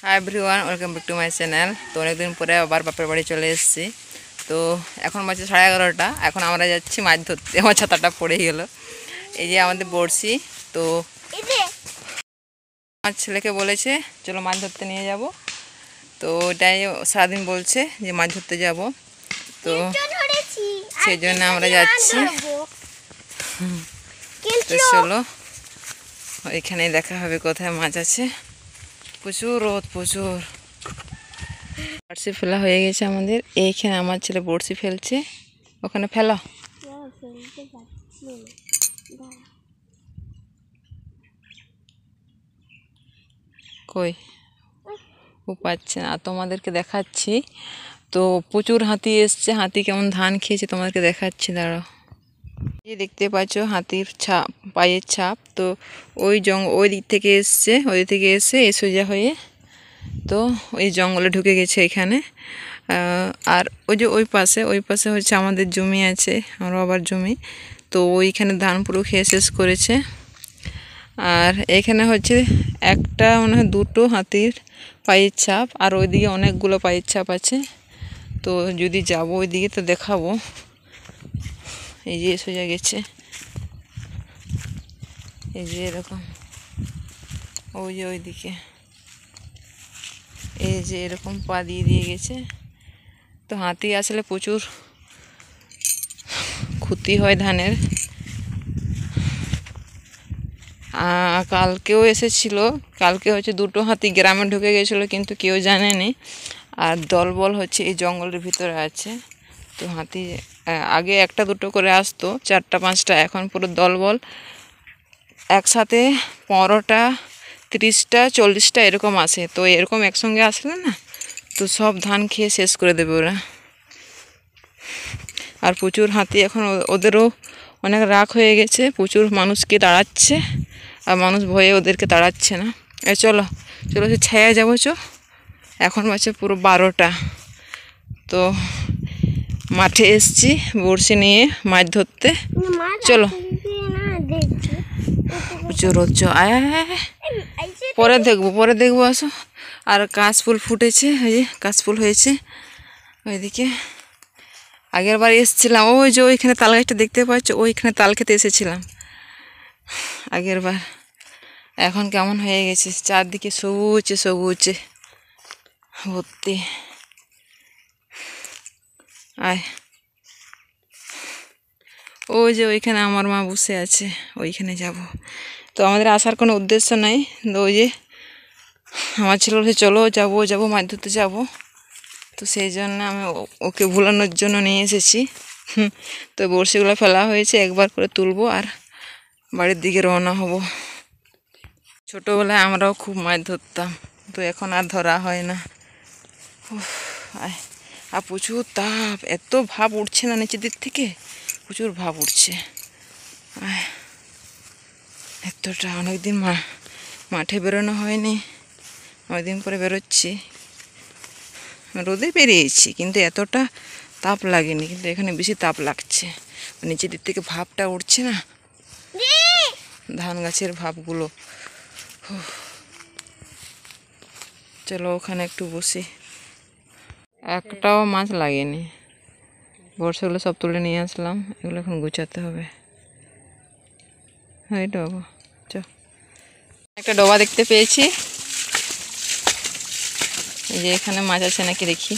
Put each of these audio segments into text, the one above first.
Hi everyone, welcome back to my channel. তো অনেকদিন পরে আবার বাপের বাড়ি চলে এসেছি। তো এখন বাজে 11:30। এখন আমরা যাচ্ছি মাছ ধরতে। আমার ছাতাটা পড়ে গেল। এই যে আমাদের বড়শি। তো আমার ছেলেকে বলেছে চলো মাছ ধরতে নিয়ে যাব। তো ওটাই সারাদিন বলছে যে মাছ ধরতে যাব। তো সেই জন্য আমরা যাচ্ছি। তো চলো, এখানে দেখা হবে কোথায় মাছ আছে। প্রচুর রোদ, প্রচুর। বড়শি ফেলা হয়ে গেছে আমাদের। এইখানে আমার ছেলে বড়শি ফেলছে। ওখানে ফেলো। কই ও পাচ্ছে না। তোমাদেরকে দেখাচ্ছি। তো প্রচুর হাতি এসছে। হাতি কেমন ধান খেয়েছে তোমাদেরকে দেখাচ্ছি, দাঁড়াও। এই দেখতে পাচ্ছ হাতির ছাপ, পায়ের ছাপ। তো ওই দিক থেকে এসছে, ওই দিক থেকে এসে সোজা হয়ে তো ওই জঙ্গলে ঢুকে গেছে এখানে। আর ওই যে ওই পাশে হচ্ছে আমাদের জমি আছে, আমার বাবার জমি। তো ওইখানে ধান পুরো খেয়ে শেষ করেছে। আর এখানে হচ্ছে একটা মনে হয় দুটো হাতির পায়ের ছাপ, আর ওইদিকে অনেকগুলো পায়ের ছাপ আছে। তো যদি যাবো ওইদিকে তো দেখাবো। এই যে সোজা গেছে, এই যে এরকম, ওই যে ওইদিকে এই যে এরকম পা দিয়ে দিয়ে গেছে। তো হাতি আসলে প্রচুর ক্ষতি হয় ধানের। কালকেও এসেছিল। কালকে হচ্ছে দুটো হাতি গ্রামে ঢুকে গেছিলো, কিন্তু কেউ জানেনি। আর দলবল হচ্ছে এই জঙ্গলের ভিতরে আছে। তো হাতি আগে একটা দুটো করে আসতো, 4টা 5টা, এখন পুরো দলবল একসাথে 15টা 30টা 40টা এরকম আসে। তো এরকম একসঙ্গে আসলে না, তো সব ধান খেয়ে শেষ করে দেবে ওরা। আর প্রচুর হাতি এখন, ওদেরও অনেক রাগ হয়ে গেছে। প্রচুর মানুষকে তাড়াচ্ছে, আর মানুষ ভয়ে ওদেরকে তাড়াচ্ছে না। চলো চলো, সে ছায়া যাবো। এখন বাজে পুরো 12টা। তো মাঠে এসছি বড়শি নিয়ে মাছ ধরতে। চলো, প্রচুর রোদ। পরে দেখবো আসো। আর কাশফুল ফুটেছে, ওই যে কাশফুল হয়েছে ওইদিকে। আগের বার এসেছিলাম, ওই যে ওইখানে তাল গাছটা দেখতে পাচ্ছ, ওইখানে তাল খেতে এসেছিলাম আগের বার। এখন কেমন হয়ে গেছে, চারদিকে সবুজে সবুজে ভর্তি। আয়, ওই যে ওইখানে আমার মা বসে আছে, ওইখানে যাব। তো আমাদের আসার কোনো উদ্দেশ্য নাই। তো ওই যে আমার ছেলে বলছে চলো যাবো মাছ ধরতে যাবো। তো সেই জন্য আমি ওকে ভুলানোর জন্য নিয়ে এসেছি। তো বড়শিগুলো ফেলা হয়েছে, একবার করে তুলবো আর বাড়ির দিকে রওনা হব। ছোটোবেলায় আমরাও খুব মাছ ধরতাম, তো এখন আর ধরা হয় না। আর প্রচুর তাপ, এত ভাপ উঠছে না নিচের দিক থেকে, প্রচুর ভাপ উঠছে। এতটা অনেকদিন মাঠে বেরোনো হয়নি, অনেকদিন পরে বেরোচ্ছি। রোদে বেরিয়েছি, কিন্তু এতটা তাপ লাগেনি, কিন্তু এখানে বেশি তাপ লাগছে। নিচের দিক থেকে ভাপটা উঠছে না, ধান গাছের ভাপগুলো। চলো ওখানে একটু বসি। একটাও মাছ লাগেনি। বর্ষাগুলো সব তুলে নিয়ে আসলাম, এগুলো এখন গুছাতে হবে। হ্যাঁ, ডবা একটা ডবা দেখতে পেয়েছি। এই যে এখানে মাছ আছে নাকি দেখি।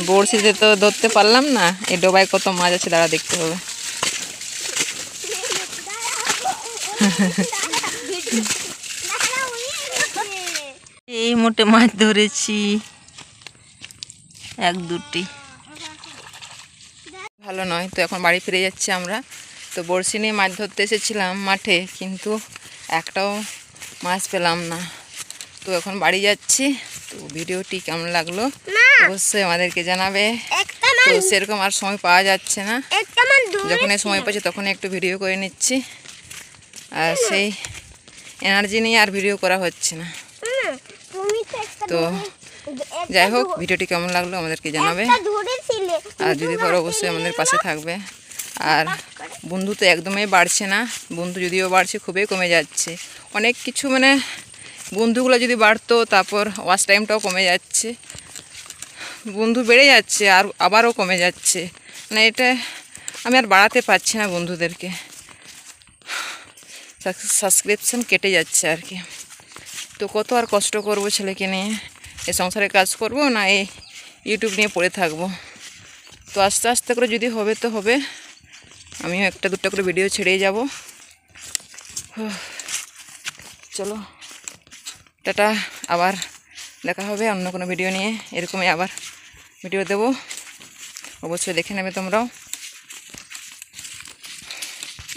বড়শিতে তো ধরতে পারলাম না, এই ডোবায় কত মাছ আছে দাঁড়া দেখতে হবে। এই মোটে মাছ ধরেছি, 1-2টি। ভালো নয়। তো এখন বাড়ি ফিরে যাচ্ছি আমরা। তো বড়শি নিয়ে মাছ ধরতে এসেছিলাম মাঠে, কিন্তু একটাও মাছ পেলাম না। তো এখন বাড়ি যাচ্ছি। তো ভিডিওটি কেমন লাগলো অবশ্যই আমাদেরকে জানাবে। তো সেরকম আর সময় পাওয়া যাচ্ছে না, যখন সময় পাচ্ছি তখনই একটু ভিডিও করে নিচ্ছি। আর সেই এনার্জি নিয়ে আর ভিডিও করা হচ্ছে না। তো যাই হোক, ভিডিওটি কেমন লাগলো আমাদেরকে জানাবে। আর যদি পারো অবশ্যই আমাদের পাশে থাকবে। আর বন্ধু তো একদমই বাড়ছে না, বন্ধু যদিও বাড়ছে খুবই কমে যাচ্ছে। অনেক কিছু মানে বন্ধুগুলো যদি বাড়তো, তারপর ওয়াচ টাইমটাও কমে যাচ্ছে, বন্ধু বেড়ে যাচ্ছে আর আবারও কমে যাচ্ছে। মানে এটা আমি আর বাড়াতে পারছি না বন্ধুদেরকে, সাবস্ক্রিপশন কেটে যাচ্ছে আর কি। তো কত আর কষ্ট করব ছেলেকে নিয়ে, এই সংসারে কাজ করব না এই ইউটিউব নিয়ে পড়ে থাকবো। তো আস্তে আস্তে করে যদি হবে তো হবে, আমিও একটা দুটো করে ভিডিও ছেড়েই যাব। চলো টাটা, আবার দেখা হবে অন্য কোনো ভিডিও নিয়ে, এরকমই আবার ভিডিও দেবো, অবশ্যই দেখে নেবে তোমরাও।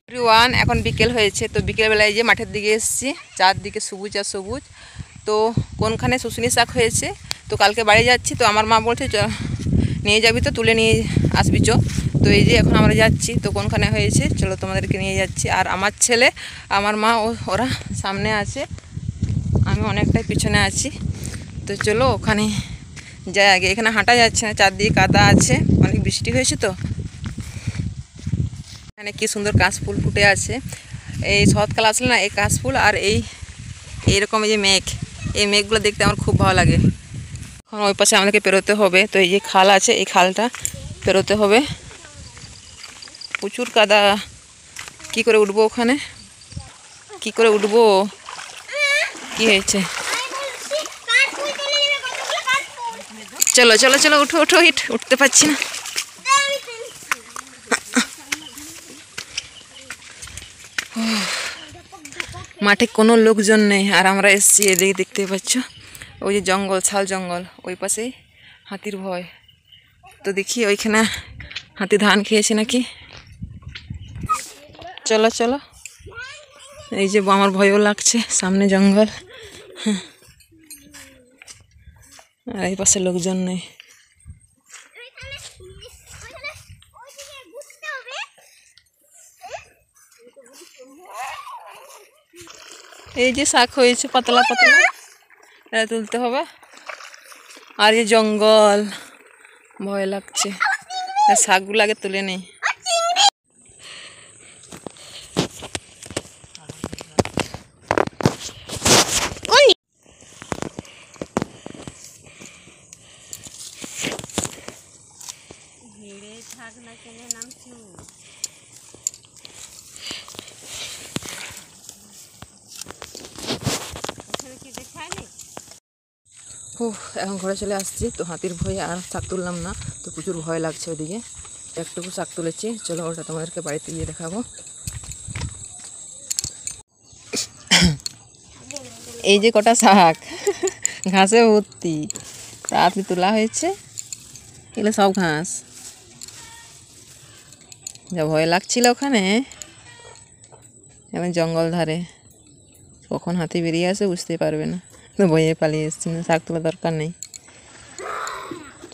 এভরিওয়ান, এখন বিকেল হয়েছে, তো বিকেলবেলায় যে মাঠের দিকে এসেছি, চারদিকে সবুজ আর সবুজ। তো কোনখানে শুশুনি শাক হয়েছে, তো কালকে বাড়ি যাচ্ছি, তো আমার মা বলছে নিয়ে যাবি, তো তুলে নিয়ে আসবি চ। তো এই যে এখন আমরা যাচ্ছি, তো কোনখানে হয়েছে চলো তোমাদেরকে নিয়ে যাচ্ছি। আর আমার ছেলে, আমার মা ওরা সামনে আছে, আমি অনেকটাই পিছনে আছি। তো চলো ওখানে যাই আগে, এখানে হাঁটা যাচ্ছে না, চারদিকে কাদা আছে, অনেক বৃষ্টি হয়েছে। তো এখানে কি সুন্দর কাশফুল ফুটে আছে, এই শরৎকাল আসলে না এই কাশফুল আর এইরকম এই যে মেঘ, এই মেঘগুলো দেখতে আমার খুব ভালো লাগে। এখন ওই পাশে আমাদেরকে পেরোতে হবে, তো এই যে খাল আছে, এই খালটা পেরোতে হবে, প্রচুর কাদা। কি করে উঠবো ওখানে, কি করে উঠবো, কি হয়েছে? চলো চলো চলো, উঠো উঠো, উঠতে পারছি না। মাঠে কোনো লোকজন নেই, আর আমরা এসছি এদিকে, দেখতে পাচ্ছ ওই যে জঙ্গল, শাল জঙ্গল, ওই পাশেই হাতির ভয়। তো দেখি ওইখানে হাতি ধান খেয়েছে নাকি। চলো চলো, এই যে আমার ভয়ও লাগছে, সামনে জঙ্গল, আর এই পাশে লোকজন নেই। এই যে শাক হয়েছে পাতলা পাতলা, এটা তুলতে হবে। আর এই জঙ্গল, ভয় লাগছে, শাকগুলো আগে তুলে নেই। এখন ঘরে চলে আসছি, তো হাতির ভয়ে আর শাক তুললাম না, তো প্রচুর ভয় লাগছে ওদিকে। একটুকু শাক তুলেছি, চলো ওটা তোমাদেরকে বাড়িতে গিয়ে দেখাবো। এই যে কটা শাক ঘাসে ভর্তি, তাড়াতাড়ি তোলা হয়েছে, এগুলো সব ঘাস। যা ভয় লাগছিল ওখানে, এখন জঙ্গল ধারে, কখন হাতি বেরিয়ে আসে বুঝতে পারবে না, তো ভয়ে পালিয়ে এসছি, না শাক তোলা দরকার নেই,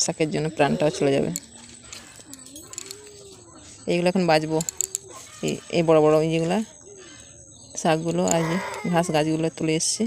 শাকের জন্য প্রাণটাও চলে যাবে। এইগুলো এখন বাজবো, এই বড় বড় যেগুলো শাকগুলো, আর যে ঘাস গাছগুলো তুলে এসছে।